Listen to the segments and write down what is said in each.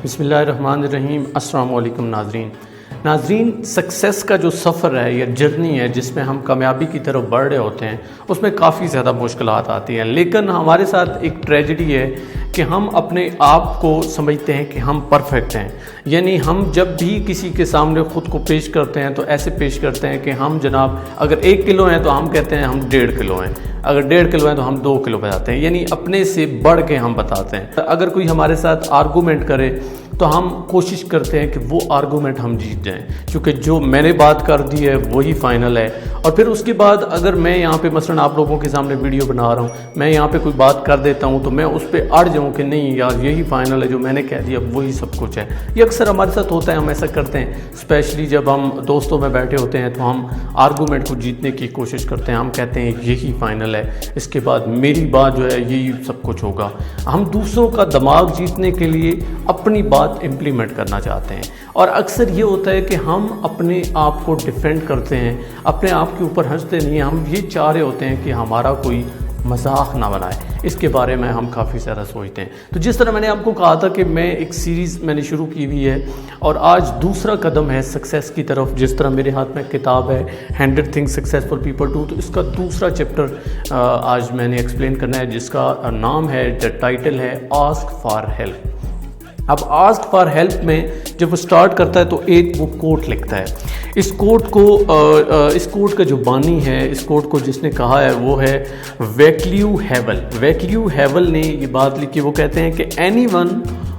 بسم اللہ الرحمن الرحیم۔ السلام علیکم ناظرین، سکسیس کا جو سفر ہے یا جرنی ہے جس میں ہم کامیابی کی طرف بڑھ رہے ہوتے ہیں، اس میں کافی زیادہ مشکلات آتی ہیں، لیکن ہمارے ساتھ ایک ٹریجڈی ہے کہ ہم اپنے آپ کو سمجھتے ہیں کہ ہم پرفیکٹ ہیں۔ یعنی ہم جب بھی کسی کے سامنے خود کو پیش کرتے ہیں تو ایسے پیش کرتے ہیں کہ ہم جناب اگر 1 کلو ہیں تو ہم کہتے ہیں ہم 1.5 کلو ہیں، اگر 1.5 کلو ہیں تو ہم 2 کلو بتاتے ہیں، یعنی اپنے سے بڑھ کے ہم بتاتے ہیں۔ اگر کوئی ہمارے ساتھ آرگومنٹ کرے تو ہم کوشش کرتے ہیں کہ وہ آرگومنٹ ہم جیت جائیں، کیونکہ جو میں نے بات کر دی ہے وہی فائنل ہے۔ اور پھر اس کے بعد اگر میں یہاں پہ مثلا آپ لوگوں کے سامنے ویڈیو بنا رہا ہوں، میں یہاں پہ کوئی بات کر دیتا ہوں تو میں اس پہ اڑ جاؤں کہ نہیں یار یہی فائنل ہے، جو میں نے کہہ دیا وہی سب کچھ ہے۔ یہ اکثر ہمارے ساتھ ہوتا ہے، ہم ایسا کرتے ہیں، اسپیشلی جب ہم دوستوں میں بیٹھے ہوتے ہیں تو ہم آرگومنٹ کو جیتنے کی کوشش کرتے ہیں، ہم کہتے ہیں یہی فائنل ہے، اس کے بعد میری بات جو ہے یہی سب کچھ ہوگا۔ ہم دوسروں کا دماغ جیتنے کے لیے اپنی بات امپلیمنٹ کرنا چاہتے ہیں، اور اکثر یہ ہوتا ہے کہ ہم اپنے آپ کو ڈیفینڈ کرتے ہیں، اپنے آپ کے اوپر ہنستے نہیں ہیں، ہم یہ چاہ رہے ہوتے ہیں کہ ہمارا کوئی مذاق نہ بنائے۔ اس کے بارے میں ہم کافی زیادہ سوچتے ہیں۔ تو جس طرح میں نے آپ کو کہا تھا کہ میں ایک سیریز میں نے شروع کی ہوئی ہے، اور آج دوسرا قدم ہے سکسیس کی طرف۔ جس طرح میرے ہاتھ میں کتاب ہے 100 Things Successful People Do، تو اس کا دوسرا چیپٹر آج میں نے ایکسپلین کرنا ہے، جس کا نام ہے، ٹائٹل ہے آسک فار ہیلپ۔ اب آسک فار ہیلپ میں جب وہ سٹارٹ کرتا ہے تو ایک وہ کوٹ لکھتا ہے۔ اس کوٹ کا جو بانی ہے، اس کوٹ کو جس نے کہا ہے وہ ہے ویکلیو ہیول نے یہ بات لکھی۔ وہ کہتے ہیں کہ any one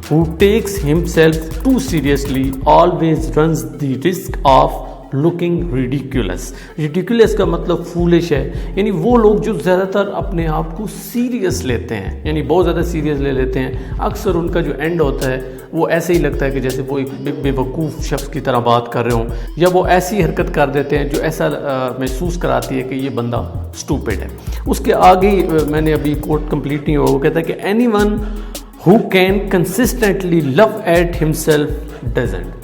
who takes himself too seriously always runs the risk of looking ridiculous کا مطلب فولش ہے، یعنی وہ لوگ جو زیادہ تر اپنے آپ کو سیریس لیتے ہیں، یعنی بہت زیادہ سیریس لے لیتے ہیں، اکثر ان کا جو اینڈ ہوتا ہے وہ ایسے ہی لگتا ہے کہ جیسے وہ ایک بے وقوف شخص کی طرح بات کر رہے ہوں، یا وہ ایسی حرکت کر دیتے ہیں جو ایسا محسوس کراتی ہے کہ یہ بندہ اسٹوپڈ ہے۔ اس کے آگے میں نے ابھی کوٹ کمپلیٹ نہیں ہوا، وہ کہتا ہے کہ any one who can consistently love at himself doesn't،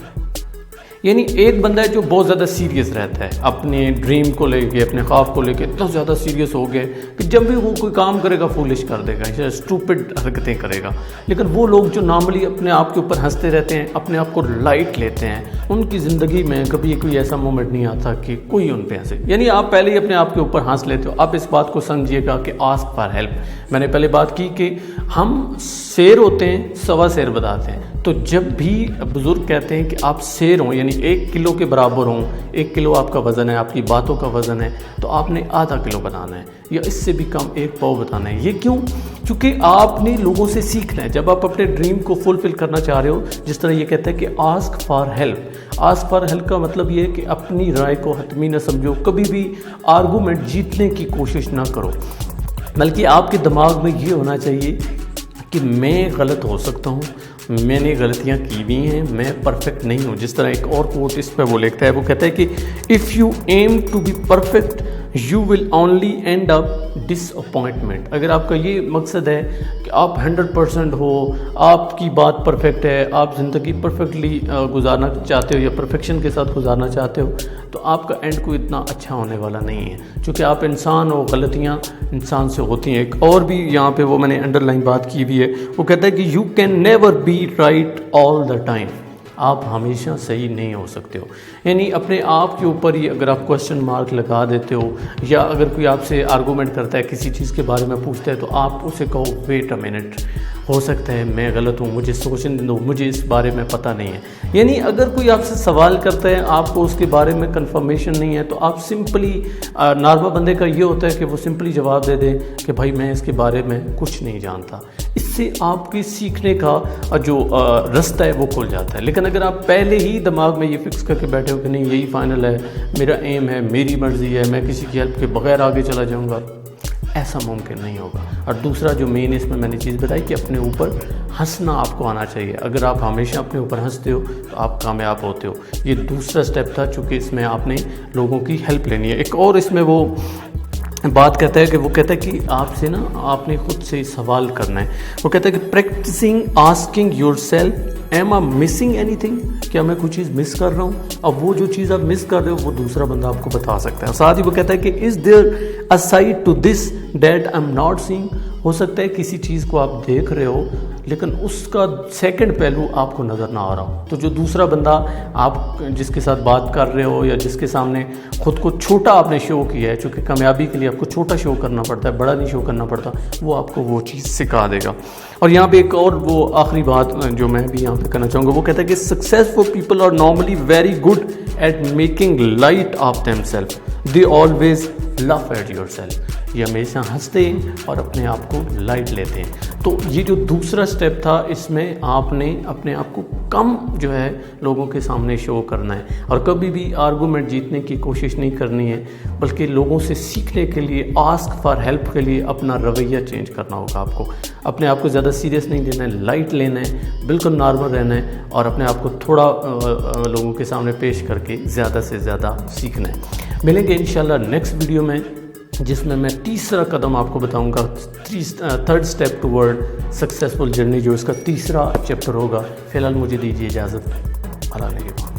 یعنی ایک بندہ ہے جو بہت زیادہ سیریس رہتا ہے اپنے ڈریم کو لے کے، اپنے خواب کو لے کے، اتنا زیادہ سیریس ہو گئے کہ جب بھی وہ کوئی کام کرے گا فولش کر دے گا، اسٹوپڈ حرکتیں کرے گا۔ لیکن وہ لوگ جو نارملی اپنے آپ کے اوپر ہنستے رہتے ہیں، اپنے آپ کو لائٹ لیتے ہیں، ان کی زندگی میں کبھی کوئی ایسا مومنٹ نہیں آتا کہ کوئی ان پہ ہنسے، یعنی آپ پہلے ہی اپنے آپ کے اوپر ہنس لیتے ہو۔ آپ اس بات کو سمجھیے گا کہ آسک فار ہیلپ، میں نے پہلے بات کی کہ ہم شیر ہوتے ہیں، سوا شیر بتاتے ہیں۔ تو جب بھی بزرگ کہتے ہیں کہ آپ شیر ہوں، یعنی 1 کلو کے برابر ہوں، 1 کلو آپ کا وزن ہے، آپ کی باتوں کا وزن ہے، تو آپ نے ½ کلو بنانا ہے، یا اس سے بھی کم 1 پاؤ بتانا ہے۔ یہ کیوں؟ کیونکہ آپ نے لوگوں سے سیکھنا ہے۔ جب آپ اپنے ڈریم کو فلفل کرنا چاہ رہے ہو، جس طرح یہ کہتا ہے کہ ask for help, ask for help کا مطلب یہ ہے کہ اپنی رائے کو حتمی نہ سمجھو، کبھی بھی آرگومنٹ جیتنے کی کوشش نہ کرو، بلکہ آپ کے دماغ میں یہ ہونا چاہیے کہ میں غلط ہو سکتا ہوں، میں نے غلطیاں کی بھی ہیں، میں پرفیکٹ نہیں ہوں۔ جس طرح ایک اور کوٹ اس پہ وہ لکھتا ہے، وہ کہتا ہے کہ if you aim to be perfect you will only end up disappointment. اگر آپ کا یہ مقصد ہے کہ آپ 100% ہو، آپ کی بات پرفیکٹ ہے، آپ زندگی پرفیکٹلی گزارنا چاہتے ہو یا پرفیکشن کے ساتھ گزارنا چاہتے ہو، تو آپ کا اینڈ کوئی اتنا اچھا ہونے والا نہیں ہے، چونکہ آپ انسان ہو، غلطیاں انسان سے ہوتی ہیں۔ ایک اور بھی یہاں پہ وہ میں نے انڈر لائن بات کی ہوئی ہے، وہ کہتا ہے کہ you can never be right all the time, آپ ہمیشہ صحیح نہیں ہو سکتے ہو۔ یعنی اپنے آپ کے اوپر ہی اگر آپ کوسچن مارک لگا دیتے ہو، یا اگر کوئی آپ سے آرگومنٹ کرتا ہے، کسی چیز کے بارے میں پوچھتا ہے، تو آپ اسے کہو ویٹ اے منٹ، ہو سکتا ہے میں غلط ہوں، مجھے سوچنے دو، مجھے اس بارے میں پتہ نہیں ہے۔ یعنی اگر کوئی آپ سے سوال کرتا ہے، آپ کو اس کے بارے میں کنفرمیشن نہیں ہے، تو آپ سمپلی، نارمل بندے کا یہ ہوتا ہے کہ وہ سمپلی جواب دے دیں کہ بھائی میں اس کے بارے میں کچھ نہیں جانتا۔ اس سے آپ کی سیکھنے کا جو رستہ ہے وہ کھل جاتا ہے۔ لیکن اگر آپ پہلے ہی دماغ میں یہ فکس کر کے بیٹھے ہو کہ نہیں یہی فائنل ہے، میرا ایم ہے، میری مرضی ہے، میں کسی کی ہیلپ کے بغیر آگے چلا جاؤں گا، ایسا ممکن نہیں ہوگا۔ اور دوسرا جو مین اس میں نے چیز بتائی کہ اپنے اوپر ہنسنا آپ کو آنا چاہیے۔ اگر آپ ہمیشہ اپنے اوپر ہنستے ہو تو آپ کامیاب ہوتے ہو۔ یہ دوسرا سٹیپ تھا، چونکہ اس میں آپ نے لوگوں کی ہیلپ لینی ہے۔ ایک اور اس میں وہ بات کہتا ہے کہ وہ کہتا ہے کہ آپ سے آپ نے خود سے سوال کرنا ہے۔ وہ کہتا ہے کہ practising asking yourself am I missing anything, کیا میں کوئی چیز مس کر رہا ہوں؟ اب وہ جو چیز آپ مس کر رہے ہو وہ دوسرا بندہ آپ کو بتا سکتا ہے۔ اور ساتھ ہی وہ کہتا ہے کہ is there a side to this that I am not saying, ہو سکتا ہے کسی چیز کو آپ دیکھ رہے ہو لیکن اس کا سیکنڈ پہلو آپ کو نظر نہ آ رہا ہو. تو جو دوسرا بندہ آپ جس کے ساتھ بات کر رہے ہو یا جس کے سامنے خود کو چھوٹا آپ نے شو کیا ہے، چونکہ کامیابی کے لیے آپ کو چھوٹا شو کرنا پڑتا ہے، بڑا نہیں شو کرنا پڑتا، وہ آپ کو وہ چیز سکھا دے گا. اور یہاں پہ ایک اور وہ آخری بات جو میں بھی یہاں پہ کرنا چاہوں گا، وہ کہتا ہے کہ successful people are normally very good at making light of them self, they always laugh at yourself. یہ ہمیشہ ہنستے ہیں اور اپنے آپ کو لائٹ لیتے ہیں. تو یہ جو دوسرا سٹیپ تھا، اس میں آپ نے اپنے آپ کو کم جو ہے لوگوں کے سامنے شو کرنا ہے، اور کبھی بھی آرگومنٹ جیتنے کی کوشش نہیں کرنی ہے، بلکہ لوگوں سے سیکھنے کے لیے، آسک فار ہیلپ کے لیے اپنا رویہ چینج کرنا ہوگا. آپ کو اپنے آپ کو زیادہ سیریس نہیں لینا ہے، لائٹ لینا ہے، بالکل نارمل رہنا ہے، اور اپنے آپ کو تھوڑا لوگوں کے سامنے پیش کر کے زیادہ سے زیادہ سیکھنا ہے. ملیں گے انشاءاللہ نیکسٹ ویڈیو میں، جس میں تیسرا قدم آپ کو بتاؤں گا، third step toward successful journey, جو اس کا تیسرا چیپٹر ہوگا. فی الحال مجھے دیجیے اجازت. اللہ علیہ.